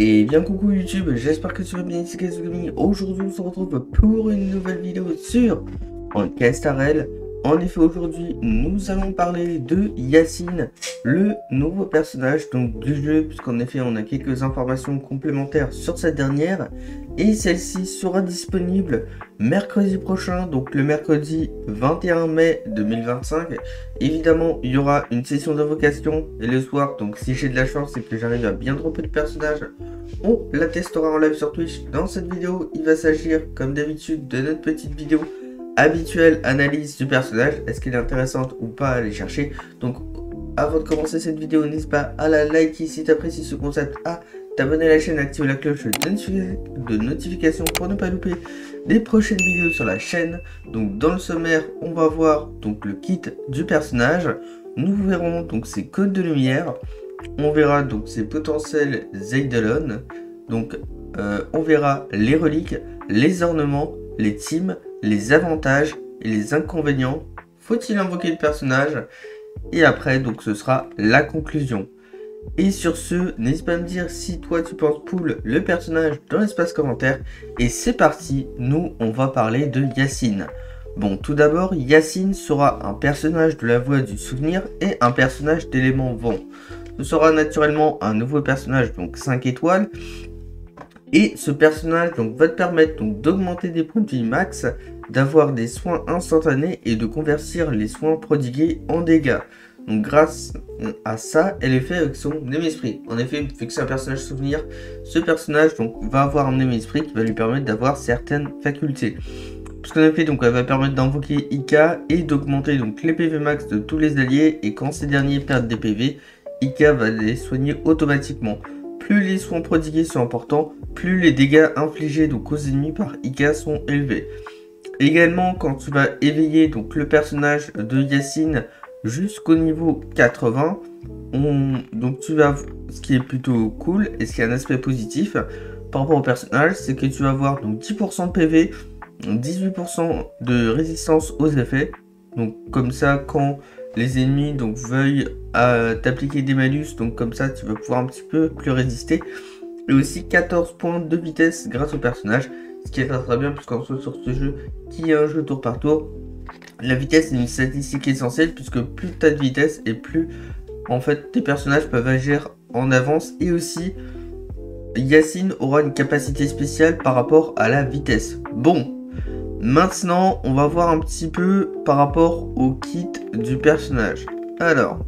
Et bien coucou YouTube, j'espère que tu vas bien, c'est Kazugami. Aujourd'hui on se retrouve pour une nouvelle vidéo sur Castarel. En effet aujourd'hui nous allons parler de Yacine, le nouveau personnage donc du jeu, puisqu'en effet on a quelques informations complémentaires sur cette dernière. Et celle-ci sera disponible mercredi prochain, donc le mercredi 21 mai 2025. Évidemment, il y aura une session d'invocation et le soir, donc si j'ai de la chance et que j'arrive à bien dropper le personnage, on la testera en live sur Twitch. Dans cette vidéo, il va s'agir, comme d'habitude, de notre petite vidéo habituelle analyse du personnage. Est-ce qu'elle est intéressante ou pas à aller chercher? Donc, avant de commencer cette vidéo, n'hésite pas à la liker si tu apprécies ce concept, à t'abonner à la chaîne, activer la cloche de notification pour ne pas louper des prochaines vidéos sur la chaîne. Donc dans le sommaire, on va voir donc le kit du personnage. Nous verrons donc ses codes de lumière. On verra donc ses potentiels Eidolon. Donc on verra les reliques, les ornements, les teams, les avantages et les inconvénients. Faut-il invoquer le personnage? Et après donc ce sera la conclusion. Et sur ce, n'hésite pas à me dire si toi tu penses pull le personnage dans l'espace commentaire. Et c'est parti, nous on va parler de Yacine. Bon, tout d'abord, Yacine sera un personnage de la voie du souvenir et un personnage d'élément vent. Ce sera naturellement un nouveau personnage, donc 5 étoiles. Et ce personnage donc, va te permettre d'augmenter des points de vie max, d'avoir des soins instantanés et de convertir les soins prodigués en dégâts. Donc grâce à ça, elle est faite avec son Némesprit. En effet, vu que c'est un personnage souvenir, ce personnage donc, va avoir un Némesprit qui va lui permettre d'avoir certaines facultés. Parce qu'en effet, donc, elle va permettre d'invoquer Ika et d'augmenter donc les PV max de tous les alliés. Et quand ces derniers perdent des PV, Ika va les soigner automatiquement. Plus les soins prodigués sont importants, plus les dégâts infligés donc, aux ennemis par Ika sont élevés. Également, quand tu vas éveiller donc, le personnage de Yacine jusqu'au niveau 80, donc tu vas, ce qui est plutôt cool et ce qui est un aspect positif par rapport au personnage, c'est que tu vas avoir donc 10% de PV, 18% de résistance aux effets. Donc comme ça, quand les ennemis donc veuillent t'appliquer des malus, donc comme ça tu vas pouvoir un petit peu plus résister. Et aussi 14 points de vitesse grâce au personnage, ce qui est très bien puisqu'en soit sur ce jeu qui est un jeu tour par tour, la vitesse est une statistique essentielle puisque plus tu as de vitesse et plus en fait tes personnages peuvent agir en avance. Et aussi Yacine aura une capacité spéciale par rapport à la vitesse. Bon, maintenant on va voir un petit peu par rapport au kit du personnage. Alors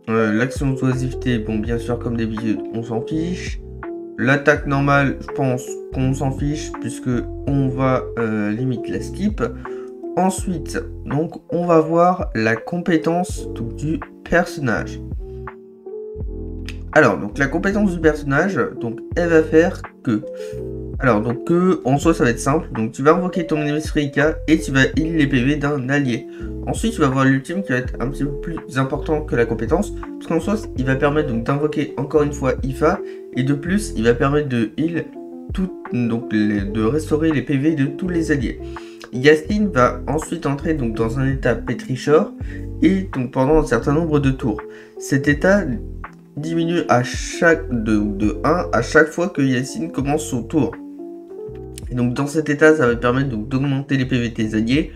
l'action d'oisiveté, bon bien sûr comme d'habitude on s'en fiche. L'attaque normale, je pense qu'on s'en fiche puisque on va limite la skip. Ensuite, donc, on va voir la compétence donc, du personnage. Alors, donc, la compétence du personnage, donc, elle va faire que... Alors, donc, en soi, ça va être simple. Donc, tu vas invoquer ton Némesprit Ika et tu vas heal les PV d'un allié. Ensuite, tu vas voir l'ultime qui va être un petit peu plus important que la compétence. Parce qu'en soi, il va permettre donc d'invoquer encore une fois Ifa. Et de plus, il va permettre de heal de restaurer les PV de tous les alliés. Yacine va ensuite entrer donc dans un état pétrichor et donc pendant un certain nombre de tours. Cet état diminue à de 1 à chaque fois que Yacine commence son tour. Et donc dans cet état, ça va permettre d'augmenter les PV de tes alliés.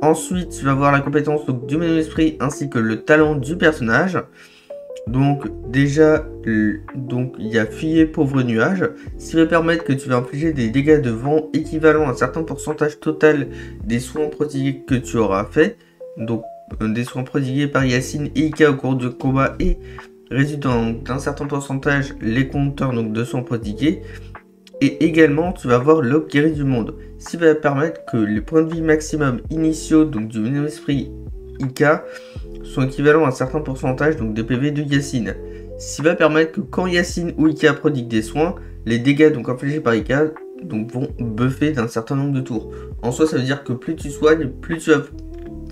Ensuite, tu vas voir la compétence donc, du même esprit ainsi que le talent du personnage. Donc déjà, donc il y a Fuyer Pauvre Nuage, ce qui va permettre que tu vas infliger des dégâts de vent équivalents à un certain pourcentage total des soins prodigués que tu auras fait. Donc des soins prodigués par Yacine et Ika au cours du combat et résultant d'un certain pourcentage les compteurs donc, de soins prodigués. Et également tu vas voir l'Aube guérie du monde, ce qui va permettre que les points de vie maximum initiaux donc du même esprit Ika sont équivalents à un certain pourcentage donc des PV de Yacine. Ce qui va permettre que quand Yacine ou Ika prodigue des soins, les dégâts donc infligés par Ika donc vont buffer d'un certain nombre de tours. En soi, ça veut dire que plus tu soignes, plus tu vas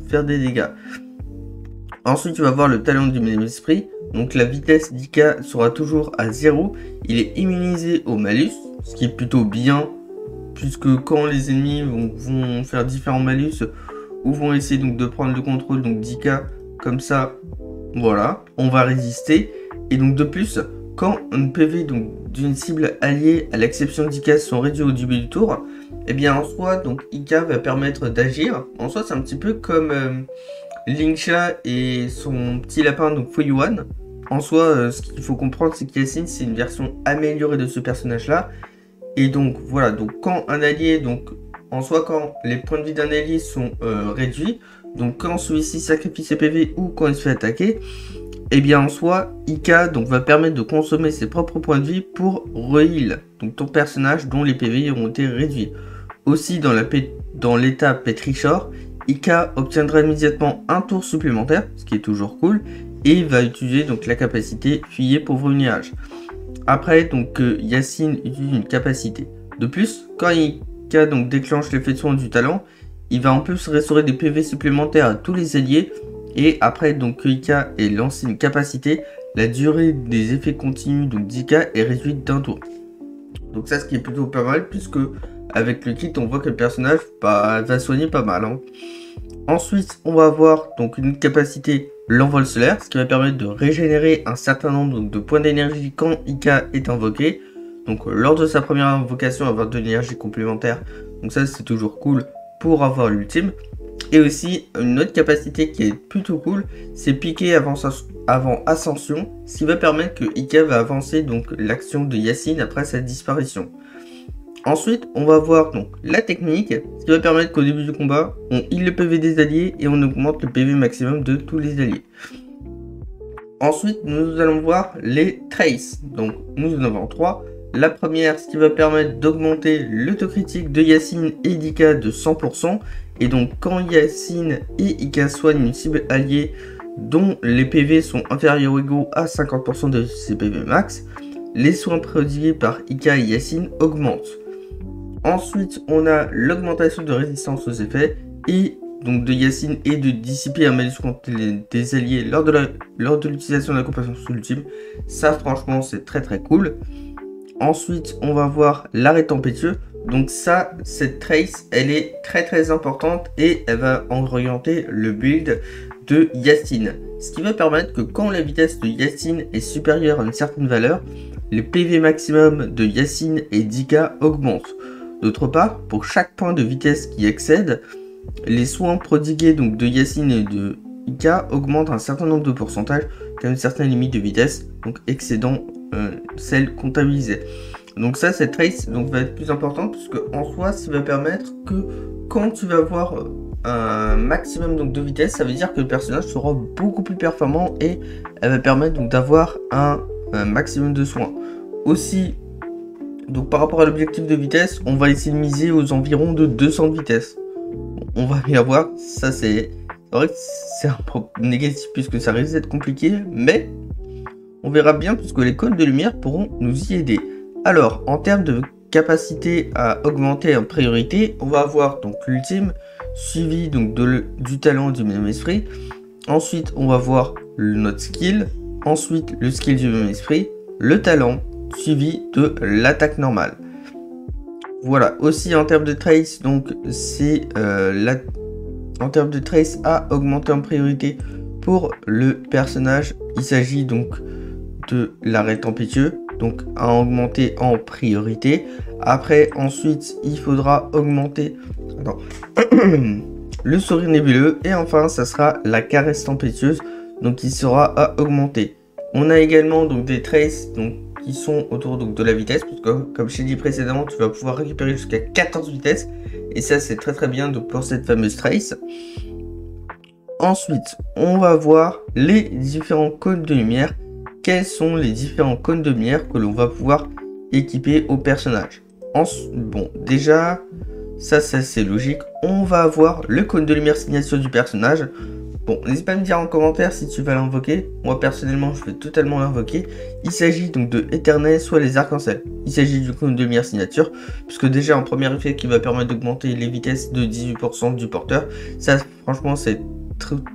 faire des dégâts. Ensuite, tu vas voir le talent du même esprit. Donc la vitesse d'Ika sera toujours à 0. Il est immunisé au malus, ce qui est plutôt bien puisque quand les ennemis vont faire différents malus ou vont essayer donc de prendre le contrôle donc d'IK, comme ça, voilà, on va résister. Et donc de plus, quand un PV d'une cible alliée à l'exception d'IK sont réduits au début du tour, et bien en soi, donc IK va permettre d'agir. En soi, c'est un petit peu comme Lingsha et son petit lapin, donc Foyuan. En soi, ce qu'il faut comprendre, c'est que Yacine, c'est une version améliorée de ce personnage-là. Et donc, voilà, donc quand un allié, donc en soi, quand les points de vie d'un allié sont réduits, donc quand celui-ci sacrifie ses PV ou quand il se fait attaquer, et bien en soi, IK donc, va permettre de consommer ses propres points de vie pour re-heal, donc ton personnage dont les PV ont été réduits. Aussi, dans l'état Petrichor, IK obtiendra immédiatement un tour supplémentaire, ce qui est toujours cool, et va utiliser donc la capacité Fuyez pauvre nuage. Après, donc Yacine utilise une capacité. De plus, quand IK donc déclenche l'effet de soin du talent, il va en plus restaurer des PV supplémentaires à tous les alliés. Et après, donc IK ait lancé une capacité, la durée des effets continus d'IK est réduite d'un tour. Donc ça, ce qui est plutôt pas mal, puisque avec le kit, on voit que le personnage va soigner pas mal. Hein. Ensuite, on va avoir donc une capacité l'envol solaire, ce qui va permettre de régénérer un certain nombre de points d'énergie quand IK est invoqué. Donc lors de sa première invocation, avoir de l'énergie complémentaire. Donc ça, c'est toujours cool pour avoir l'ultime. Et aussi, une autre capacité qui est plutôt cool, c'est piquer avant ascension, ce qui va permettre que IK va avancer donc l'action de Yacine après sa disparition. Ensuite, on va voir donc la technique, ce qui va permettre qu'au début du combat, on heal le PV des alliés et on augmente le PV maximum de tous les alliés. Ensuite, nous allons voir les traces. Donc, nous en avons 3. La première, ce qui va permettre d'augmenter le taux critique de Yacine et d'IK de 100%. Et donc, quand Yacine et IK soignent une cible alliée dont les PV sont inférieurs ou égaux à 50% de ses PV max, les soins prodigués par IK et Yacine augmentent. Ensuite, on a l'augmentation de résistance aux effets et donc de Yacine et de dissiper un malus contre des alliés lors de l'utilisation de la compassion ultime. Ça, franchement, c'est très très cool. Ensuite, on va voir l'arrêt tempétueux. Donc ça, cette trace, elle est très très importante et elle va orienter le build de Yacine. Ce qui va permettre que quand la vitesse de Yacine est supérieure à une certaine valeur, les PV maximum de Yacine et d'IK augmentent. D'autre part, pour chaque point de vitesse qui excède, les soins prodigués donc de Yacine et de IK augmentent un certain nombre de pourcentages à une certaine limite de vitesse, donc excédant celle comptabilisée. Donc ça, cette trace donc, va être plus importante puisque en soi, ça va permettre que quand tu vas avoir un maximum donc, de vitesse, ça veut dire que le personnage sera beaucoup plus performant et elle va permettre donc d'avoir un maximum de soins. Aussi, donc par rapport à l'objectif de vitesse, on va essayer de miser aux environs de 200 de vitesse. On va y avoir, ça c'est vrai que c'est un peu négatif puisque ça risque d'être compliqué, mais on verra bien puisque les cônes de lumière pourront nous y aider. Alors, en termes de capacité à augmenter en priorité, on va avoir donc l'ultime, suivi donc du talent du même esprit. Ensuite, on va voir notre skill, ensuite le skill du même esprit, le talent, suivi de l'attaque normale. Voilà, aussi en termes de trace, donc c'est en termes de trace à augmenter en priorité pour le personnage. Il s'agit donc de l'arrêt tempétueux, donc à augmenter en priorité. Après, ensuite, il faudra augmenter le sourire nébuleux. Et enfin, ça sera la caresse tempétueuse, donc il sera à augmenter. On a également donc des traces donc, qui sont autour donc, de la vitesse, parce que comme je t'ai dit précédemment, tu vas pouvoir récupérer jusqu'à 14 vitesses. Et ça, c'est très très bien donc, pour cette fameuse trace. Ensuite, on va voir les différents cônes de lumière. Quels sont les différents cônes de lumière que l'on va pouvoir équiper au personnage. Bon, déjà, ça c'est logique. On va avoir le cône de lumière signature du personnage. Bon, n'hésite pas à me dire en commentaire si tu vas l'invoquer. Moi, personnellement, je vais totalement l'invoquer. Il s'agit donc de Éternel, soit les arcs-en-ciel. Il s'agit du cône de lumière signature, puisque déjà, un premier effet qui va permettre d'augmenter les vitesses de 18% du porteur. Ça, franchement, c'est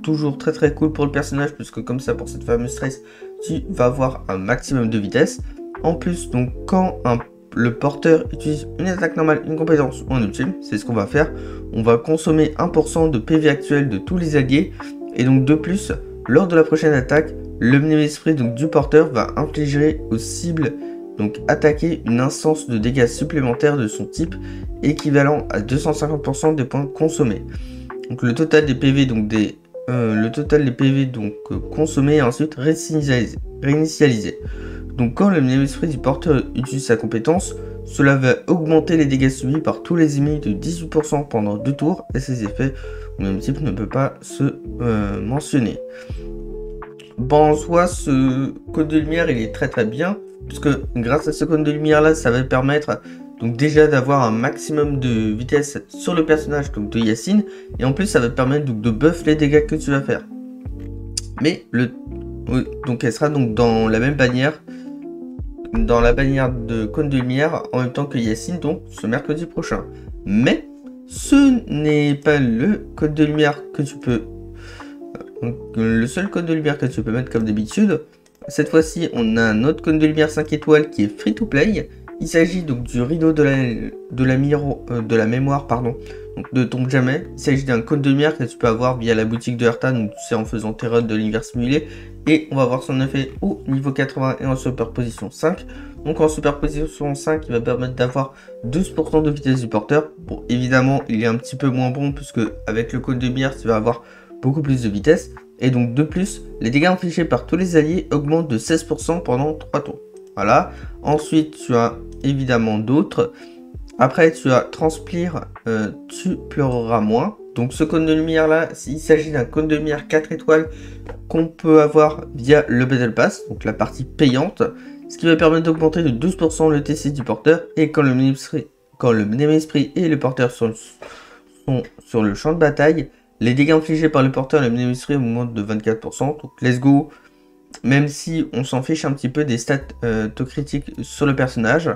toujours très très cool pour le personnage, puisque comme ça, pour cette fameuse trace, tu vas avoir un maximum de vitesse. En plus, donc, quand un le porteur utilise une attaque normale, une compétence ou un ultime, c'est ce qu'on va faire. On va consommer 1% de PV actuel de tous les alliés. Et donc de plus, lors de la prochaine attaque, le mnémesprit donc du porteur va infliger aux cibles donc attaquer une instance de dégâts supplémentaires de son type équivalent à 250% des points consommés. Donc le total des PV consommés est ensuite réinitialisé. Donc quand le mnémesprit du porteur utilise sa compétence, cela va augmenter les dégâts subis par tous les ennemis de 18% pendant 2 tours et ces effets au même type ne peut pas se mentionner. Bon, en soi, ce code de lumière il est très bien, puisque grâce à ce code de lumière là, ça va permettre donc déjà d'avoir un maximum de vitesse sur le personnage donc de Yacine, et en plus ça va permettre donc de buff les dégâts que tu vas faire. Mais donc elle sera donc dans la même bannière, dans la bannière de code de lumière en même temps que Yacine, donc ce mercredi prochain. Mais ce n'est pas le code de lumière que tu peux le seul code de lumière que tu peux mettre comme d'habitude. Cette fois-ci, on a un autre code de lumière 5 étoiles qui est free to play. Il s'agit donc du rideau de la mémoire, pardon, donc de tombe jamais. Il s'agit d'un code de lumière que tu peux avoir via la boutique de Herta, donc c'est en faisant tes runs de l'univers simulé. Et on va voir son effet au niveau 80 et en superposition 5. Donc en superposition 5, il va permettre d'avoir 12% de vitesse du porteur. Bon, évidemment, il est un petit peu moins bon puisque avec le code de lumière, tu vas avoir beaucoup plus de vitesse. Et donc de plus, les dégâts infligés par tous les alliés augmentent de 16% pendant 3 tours. Voilà. Ensuite, tu as évidemment d'autres. Après, tu as Transpire, tu pleureras moins. Donc ce cône de lumière là, il s'agit d'un cône de lumière 4 étoiles qu'on peut avoir via le Battle Pass, donc la partie payante, ce qui va permettre d'augmenter de 12% le TC du porteur. Et quand le mnémesprit et le porteur sont sur le champ de bataille, les dégâts infligés par le porteur et le mnémesprit augmentent de 24%. Donc let's go. Même si on s'en fiche un petit peu des stats taux critiques sur le personnage.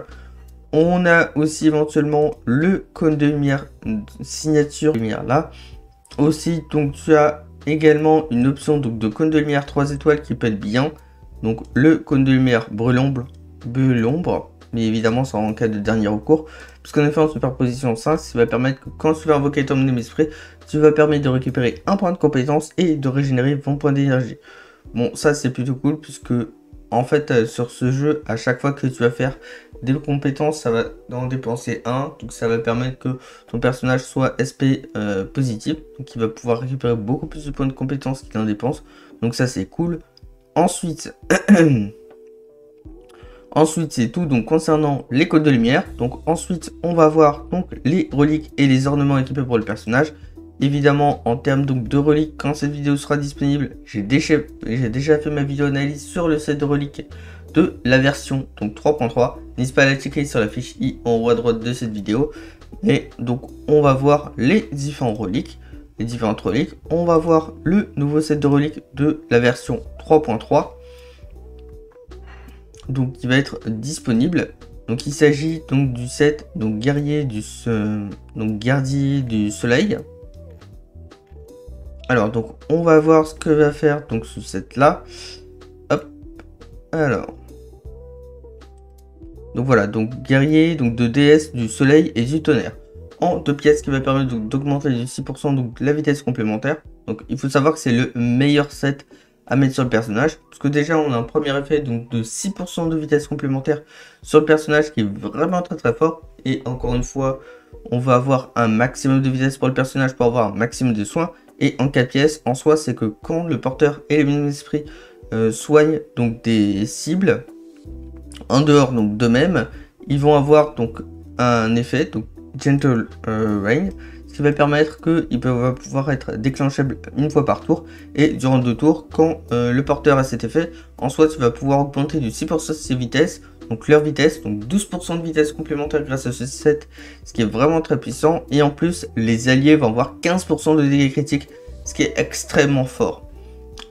On a aussi éventuellement le cône de lumière signature lumière là. Aussi, donc tu as également une option donc, de cône de lumière 3 étoiles qui peut être bien. Donc le cône de lumière brûle-ombre. Mais évidemment, c'est en cas de dernier recours. Puisqu'en effet, en superposition 5, ça va permettre que quand tu vas invoquer ton mnémesprit, tu vas permettre de récupérer un point de compétence et de régénérer 20 points d'énergie. Bon, ça c'est plutôt cool puisque en fait sur ce jeu, à chaque fois que tu vas faire des compétences, ça va en dépenser 1. Donc ça va permettre que ton personnage soit SP positif. Donc il va pouvoir récupérer beaucoup plus de points de compétences qu'il en dépense. Donc ça c'est cool. Ensuite, c'est tout donc concernant les codes de lumière. Donc ensuite on va voir donc les reliques et les ornements équipés pour le personnage. Évidemment, en termes donc de reliques, quand cette vidéo sera disponible, j'ai déjà fait ma vidéo analyse sur le set de reliques de la version donc 3.3. N'hésitez pas à la checker sur la fiche i en haut à droite de cette vidéo. Et donc on va voir les différentes reliques. On va voir le nouveau set de reliques de la version 3.3. Donc qui va être disponible. Donc il s'agit donc du set donc gardien du soleil. Alors donc on va voir ce que va faire donc ce set là. Hop. Alors. Donc voilà, donc guerrier donc de déesse du soleil et du tonnerre. En 2 pièces qui va permettre d'augmenter de 6% donc la vitesse complémentaire. Donc il faut savoir que c'est le meilleur set à mettre sur le personnage. Parce que déjà on a un premier effet donc de 6% de vitesse complémentaire sur le personnage qui est vraiment très fort. Et encore une fois, on va avoir un maximum de vitesse pour le personnage pour avoir un maximum de soins. Et en 4 pièces, en soi, c'est que quand le porteur et le mnémesprit soignent donc des cibles, en dehors donc d'eux-mêmes, ils vont avoir donc un effet, donc Gentle Rain, ce qui va permettre qu'ils peuvent pouvoir être déclenchables une fois par tour. Et durant 2 tours, quand le porteur a cet effet, en soi, tu vas pouvoir augmenter de 6% ses vitesses, donc leur vitesse, donc 12% de vitesse complémentaire grâce à ce set, ce qui est vraiment très puissant. Et en plus, les alliés vont avoir 15% de dégâts critiques, ce qui est extrêmement fort.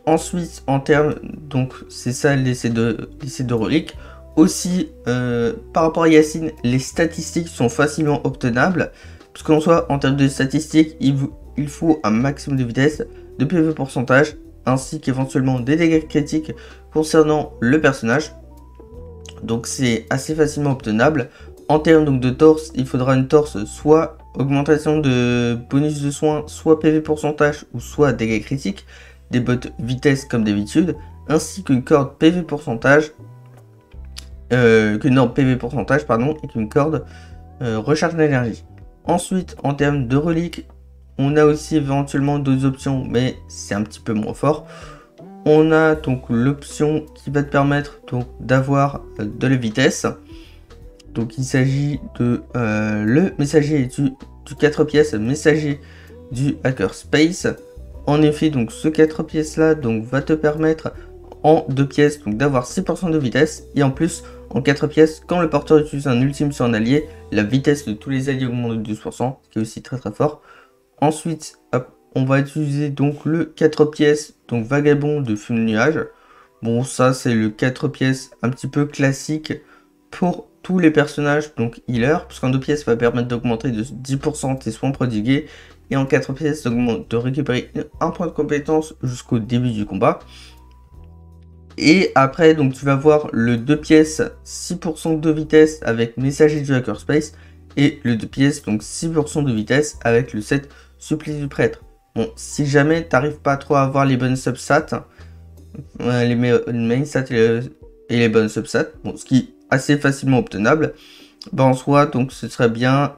Ensuite, en termes, donc c'est ça l'essai de reliques. Aussi, par rapport à Yacine, les statistiques sont facilement obtenables. Parce qu'en soit, en termes de statistiques, il faut un maximum de vitesse, de PV pourcentage, ainsi qu'éventuellement des dégâts critiques concernant le personnage. Donc c'est assez facilement obtenable. En termes donc de torse, il faudra une torse soit augmentation de bonus de soins, soit PV pourcentage ou soit dégâts critiques, des bottes vitesse comme d'habitude, ainsi qu'une corde PV pourcentage, qu'une orbe PV pourcentage pardon, et qu'une corde recharge d'énergie. Ensuite, en termes de reliques, on a aussi éventuellement d'autres options, mais c'est un petit peu moins fort. On a donc l'option qui va te permettre donc d'avoir de la vitesse. Donc il s'agit de le messager du 4 pièces, messager du Hacker Space. En effet, donc ce 4 pièces là donc va te permettre en 2 pièces donc d'avoir 6% de vitesse, et en plus en 4 pièces, quand le porteur utilise un ultime sur un allié, la vitesse de tous les alliés augmente de 12%, ce qui est aussi très très fort. Ensuite, hop, on va utiliser donc le 4 pièces, donc vagabond de fume nuage. Bon, ça c'est le 4 pièces un petit peu classique pour tous les personnages, donc healer, parce qu'en 2 pièces ça va permettre d'augmenter de 10% tes soins prodigués, et en 4 pièces de récupérer un point de compétence jusqu'au début du combat. Et après, donc tu vas voir le 2 pièces 6% de vitesse avec messager du Hacker Space, et le 2 pièces donc 6% de vitesse avec le set supplice du prêtre. Bon, si jamais t'arrives pas trop à avoir les bonnes substats, les main stats et les bonnes substats, bon, ce qui est assez facilement obtenable, ben en soi, donc ce serait bien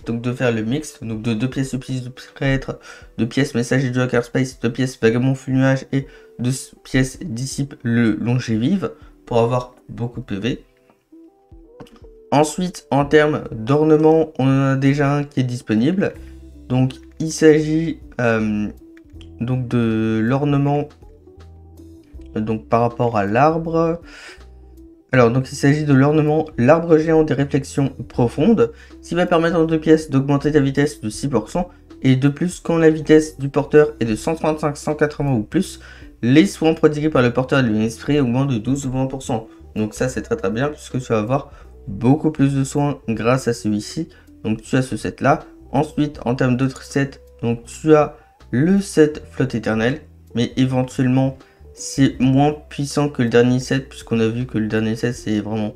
donc de faire le mix, donc de 2 pièces supplice du prêtre, 2 pièces messager du Hacker Space, 2 pièces vagabond full nuage et 2 pièces disciple le longévive pour avoir beaucoup de PV. Ensuite, en termes d'ornement, on en a déjà un qui est disponible. Donc il s'agit donc de l'ornement donc par rapport à l'arbre. Alors donc il s'agit de l'ornement l'arbre géant des réflexions profondes, qui va permettre en 2 pièces d'augmenter ta vitesse de 6%, et de plus quand la vitesse du porteur est de 135, 180 ou plus, les soins prodigués par le porteur de l'esprit augmentent de 12 ou 20%. Donc ça c'est très très bien, puisque tu vas avoir beaucoup plus de soins grâce à celui-ci. Donc tu as ce set là. Ensuite, en termes d'autres sets, donc tu as le set flotte éternelle, mais éventuellement c'est moins puissant que le dernier set, puisqu'on a vu que le dernier set c'est vraiment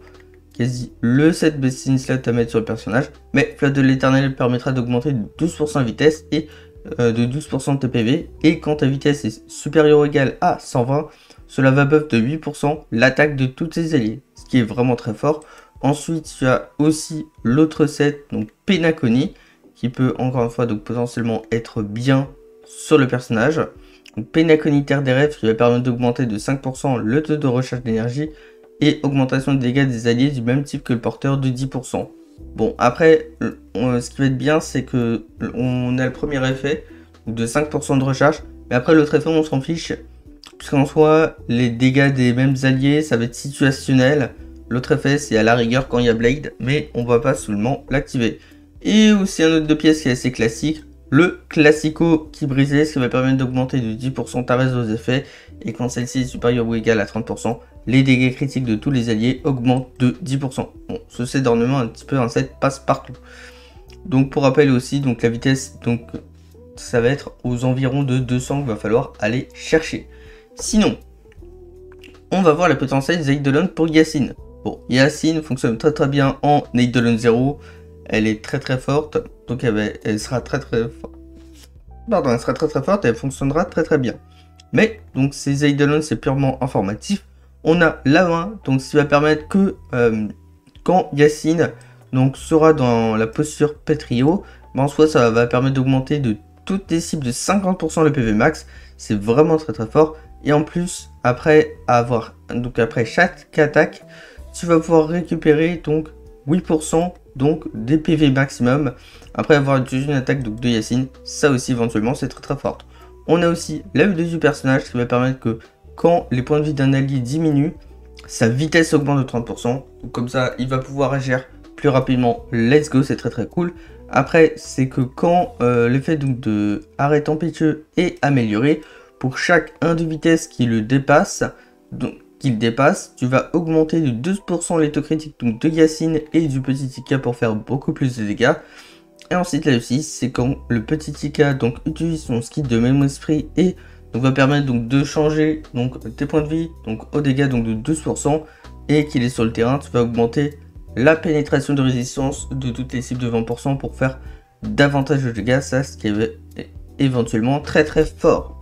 quasi le set best slot à mettre sur le personnage. Mais flotte de l'éternel permettra d'augmenter de 12% la vitesse et de 12% de TPV, et quand ta vitesse est supérieure ou égale à 120, cela va buff de 8% l'attaque de tous tes alliés, ce qui est vraiment très fort. Ensuite, tu as aussi l'autre set, donc Penacony, qui peut encore une fois donc potentiellement être bien sur le personnage. Donc Penacony Terre des Rêves, qui va permettre d'augmenter de 5% le taux de recharge d'énergie et augmentation des dégâts des alliés du même type que le porteur de 10%. Bon, après, ce qui va être bien, c'est que on a le premier effet de 5% de recharge, mais après l'autre effet, on s'en fiche, puisqu'en soi, les dégâts des mêmes alliés, ça va être situationnel. L'autre effet, c'est à la rigueur quand il y a Blade, mais on va pas seulement l'activer. Et aussi un autre 2 pièces qui est assez classique, le Classico qui brisait, ce qui va permettre d'augmenter de 10% ta reste aux effets, et quand celle-ci est supérieure ou égale à 30%, les dégâts critiques de tous les alliés augmentent de 10%. Bon, ce set d'ornement un petit peu un set passe partout. Donc pour rappel aussi, donc la vitesse, donc ça va être aux environs de 200 qu'il va falloir aller chercher. Sinon, on va voir la potentiel des Eidolon pour Yacine. Bon, Yacine fonctionne très très bien en Eidolon 0. Elle est très très forte. Donc elle sera très très forte. Pardon, elle sera très très forte et elle fonctionnera très très bien. Mais, donc ces Eidolon c'est purement informatif. On a la main, donc ce qui va permettre que quand Yacine donc, sera dans la posture Petrio, ben, en soi ça va permettre d'augmenter de toutes les cibles de 50% le PV max. C'est vraiment très très fort. Et en plus, après chaque attaque, tu vas pouvoir récupérer donc 8% donc des PV maximum après avoir utilisé une attaque donc, de Yacine. Ça aussi éventuellement c'est très très fort. On a aussi la V2 du personnage qui va permettre que quand les points de vie d'un allié diminuent, sa vitesse augmente de 30%. Donc comme ça il va pouvoir agir plus rapidement. Let's go, c'est très très cool. Après c'est que quand l'effet donc de arrêt tempétueux est amélioré, pour chaque 1 de vitesse qui le dépasse, tu vas augmenter de 12% les taux critiques donc de Yacine et du petit Tika pour faire beaucoup plus de dégâts. Et ensuite là aussi, c'est quand le petit Tika donc utilise son skill de même esprit et donc va permettre donc de changer donc tes points de vie donc au dégâts donc de 12%, et qu'il est sur le terrain, tu vas augmenter la pénétration de résistance de toutes les cibles de 20% pour faire davantage de dégâts. Ça, ce qui est éventuellement très fort.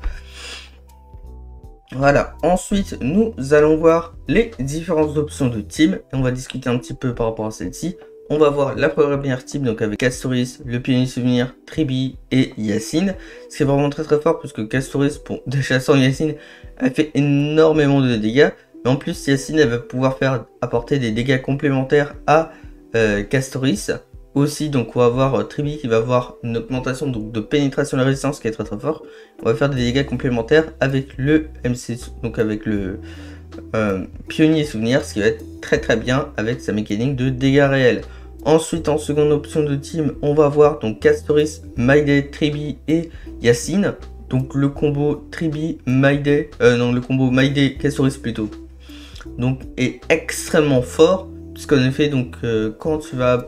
Voilà, ensuite nous allons voir les différentes options de team et on va discuter un petit peu par rapport à celle-ci. On va voir la première team, donc avec Castoris, le Pionnier Souvenir, Tribi et Yacine. Ce qui est vraiment très fort puisque Castoris, bon, déjà sans Yacine, elle fait énormément de dégâts. Mais en plus, Yacine, elle va pouvoir apporter des dégâts complémentaires à Castoris. Aussi, donc on va avoir Tribi qui va avoir une augmentation donc, de pénétration de la résistance qui est très fort. On va faire des dégâts complémentaires avec le MC, donc avec le Pionnier Souvenir, ce qui va être très bien avec sa mécanique de dégâts réels. Ensuite, en seconde option de team, on va voir donc Castoris, Mayday, Tribi et Yacine. Donc le combo Tribi, Mayday, le combo Mayday, Castoris plutôt, donc est extrêmement fort puisqu'en effet donc quand tu vas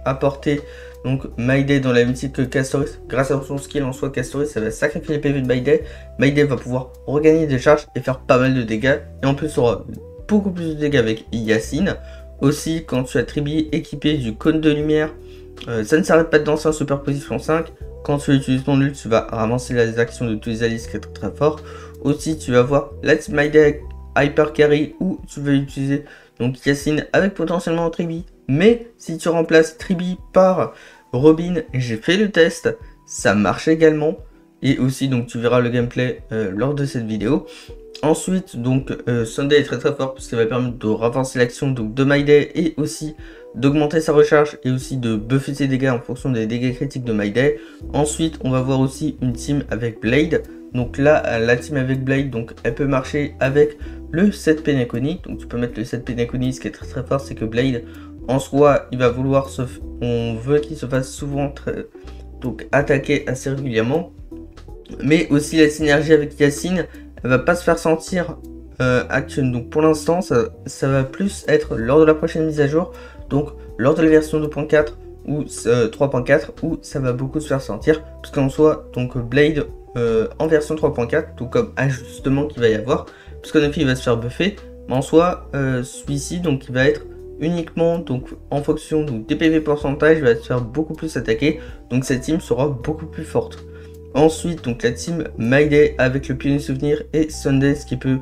apporter donc Mayday dans la même type que Castoris, grâce à son skill en soi, Castoris ça va sacrifier les PV de Mayday. Mayday va pouvoir regagner des charges et faire pas mal de dégâts, et en plus aura beaucoup plus de dégâts avec Yacine. Aussi, quand tu as Tribi équipé du cône de lumière, ça ne s'arrête pas de danser en superposition 5. Quand tu utilises ton ult, tu vas ramasser les actions de tous les alliés, ce qui est très fort. Aussi, tu vas voir la team Mayday Hyper Carry où tu vas utiliser donc Yacine avec potentiellement Tribi. Mais si tu remplaces Tribi par Robin, et j'ai fait le test, ça marche également. Et aussi, donc tu verras le gameplay lors de cette vidéo. Ensuite, donc Sunday est très fort parce qu'il va permettre de renforcer l'action de Mayday et aussi d'augmenter sa recharge et aussi de buffer ses dégâts en fonction des dégâts critiques de Mayday. Ensuite, on va voir aussi une team avec Blade. Donc là, la team avec Blade, donc elle peut marcher avec le 7 Penacony. Donc tu peux mettre le 7 Penacony. Ce qui est très fort, c'est que Blade en soi, il va vouloir on veut qu'il se fasse souvent donc attaquer assez régulièrement. Mais aussi la synergie avec Yacine, elle va pas se faire sentir actuellement. Donc pour l'instant, ça va plus être lors de la prochaine mise à jour. Donc lors de la version 2.4 ou 3.4 où ça va beaucoup se faire sentir. Parce qu'en soi, donc Blade en version 3.4, tout comme ajustement qu'il va y avoir. Parce qu'en effet, il va se faire buffer. Mais en soi, celui-ci, donc il va être uniquement donc en fonction donc, des PV pourcentage, il va se faire beaucoup plus attaquer. Donc cette team sera beaucoup plus forte. Ensuite, donc la team Mayday avec le Pionnier Souvenir et Sunday, ce qui peut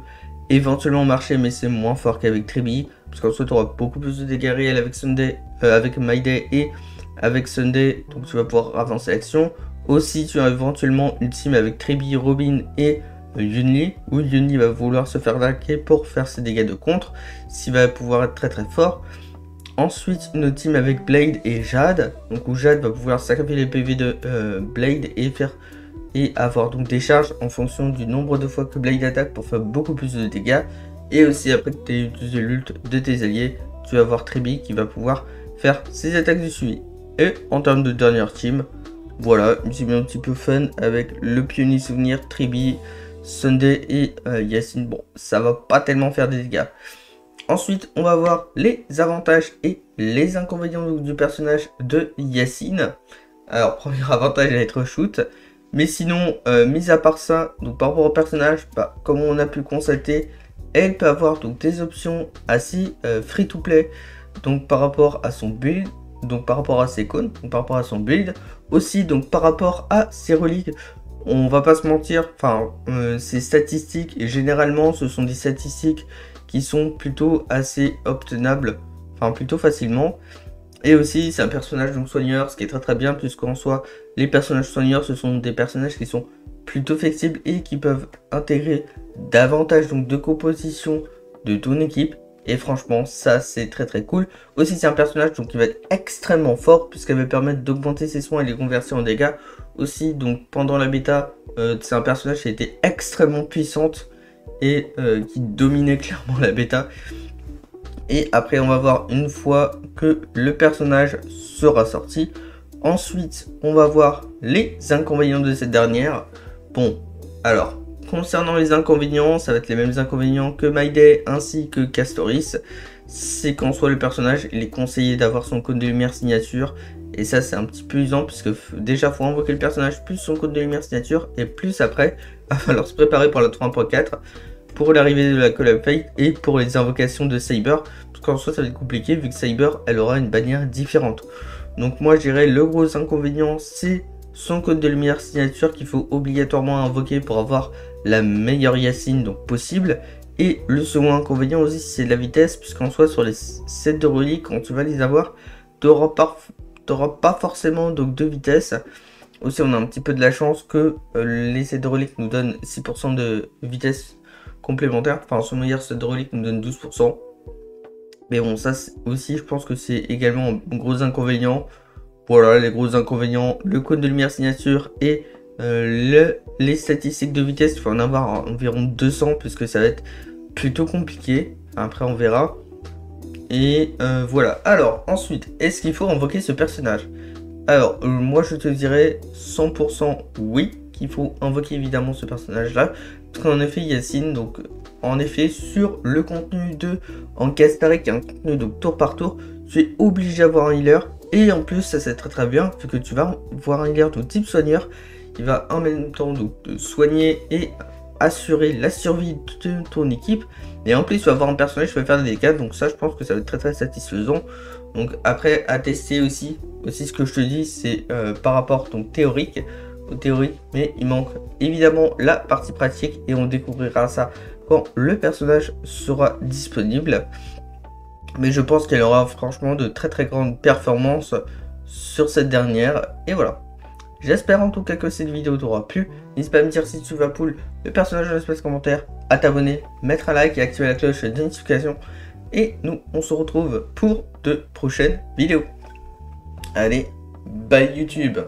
éventuellement marcher, mais c'est moins fort qu'avec Tribi, parce qu'en soit tu auras beaucoup plus de dégâts réels avec Sunday, avec Mayday et avec Sunday, donc tu vas pouvoir avancer l'action. Aussi, tu as éventuellement une team avec Tribi, Robin et Yunli, où Yunli va vouloir se faire attaquer pour faire ses dégâts de contre, ce qui va pouvoir être très fort. Ensuite, une team avec Blade et Jade, donc où Jade va pouvoir sacrifier les PV de Blade et avoir donc des charges en fonction du nombre de fois que Blade attaque pour faire beaucoup plus de dégâts. Et aussi après que tu aies utilisé l'ult de tes alliés, tu vas avoir Tribi qui va pouvoir faire ses attaques de suivi. Et en termes de dernière team, voilà, une team un petit peu fun avec le Pionnier Souvenir, Tribi, Sunday et Yacine. Bon, ça va pas tellement faire des dégâts. Ensuite, on va voir les avantages et les inconvénients du personnage de Yacine. Alors, premier avantage, elle va être shoot. Mais sinon, mis à part ça, donc par rapport au personnage, comme on a pu constater, elle peut avoir donc des options assez free to play. Donc par rapport à son build, donc par rapport à ses cônes, donc par rapport à son build. Aussi, donc par rapport à ses reliques. On va pas se mentir, enfin, ces statistiques, et généralement, ce sont des statistiques qui sont plutôt assez obtenables, enfin plutôt facilement. Et aussi c'est un personnage donc soigneur, ce qui est très bien, puisqu'en soi les personnages soigneurs ce sont des personnages qui sont plutôt flexibles et qui peuvent intégrer davantage donc de composition de ton équipe. Et franchement ça c'est très cool. Aussi c'est un personnage donc qui va être extrêmement fort, puisqu'elle va permettre d'augmenter ses soins et les convertir en dégâts. Aussi donc pendant la bêta, c'est un personnage qui a été extrêmement puissante et qui dominait clairement la bêta. Et après on va voir une fois que le personnage sera sorti. Ensuite on va voir les inconvénients de cette dernière. Bon, alors concernant les inconvénients, ça va être les mêmes inconvénients que Mayday ainsi que Castoris. C'est qu'en soit le personnage, il est conseillé d'avoir son cône de lumière signature. Et ça c'est un petit peu usant, puisque déjà faut invoquer le personnage plus son cône de lumière signature. Et plus après, il va falloir se préparer pour la 3.4. pour l'arrivée de la Call of Fate et pour les invocations de Saber, parce qu'en soi ça va être compliqué vu que Cyber elle aura une bannière différente. Donc moi je dirais le gros inconvénient c'est son code de lumière signature qu'il faut obligatoirement invoquer pour avoir la meilleure Yacine donc possible. Et le second inconvénient aussi c'est la vitesse, puisqu'en soi sur les sets de reliques quand tu vas les avoir, tu n'auras pas forcément donc de vitesse. Aussi on a un petit peu de la chance que les sets de reliques nous donnent 6% de vitesse complémentaire. Enfin son meilleur set de reliques nous donne 12%. Mais bon ça aussi je pense que c'est également un gros inconvénient. Voilà les gros inconvénients, le code de lumière signature et les statistiques de vitesse, il faut en avoir environ 200 puisque ça va être plutôt compliqué. Après on verra. Et voilà. Alors ensuite, est-ce qu'il faut invoquer ce personnage? Alors moi je te dirais 100% oui, qu'il faut invoquer évidemment ce personnage là. Parce qu'en effet Yacine, donc en effet sur le contenu de en Castaré qui est un contenu donc tour par tour, tu es obligé d'avoir un healer. Et en plus ça c'est très bien, vu que tu vas voir un healer de type soigneur, il va en même temps donc te soigner et assurer la survie de ton équipe. Et en plus tu vas avoir un personnage qui va faire des dégâts, donc ça je pense que ça va être très satisfaisant. Donc après à tester aussi ce que je te dis c'est par rapport donc théorique, mais il manque évidemment la partie pratique et on découvrira ça quand le personnage sera disponible. Mais je pense qu'elle aura franchement de très grandes performances sur cette dernière. Et voilà. J'espère en tout cas que cette vidéo t'aura plu. N'hésite pas à me dire si tu vas pull le personnage dans l'espace commentaire, à t'abonner, mettre un like et activer la cloche de notification. Et nous, on se retrouve pour de prochaines vidéos. Allez, bye YouTube!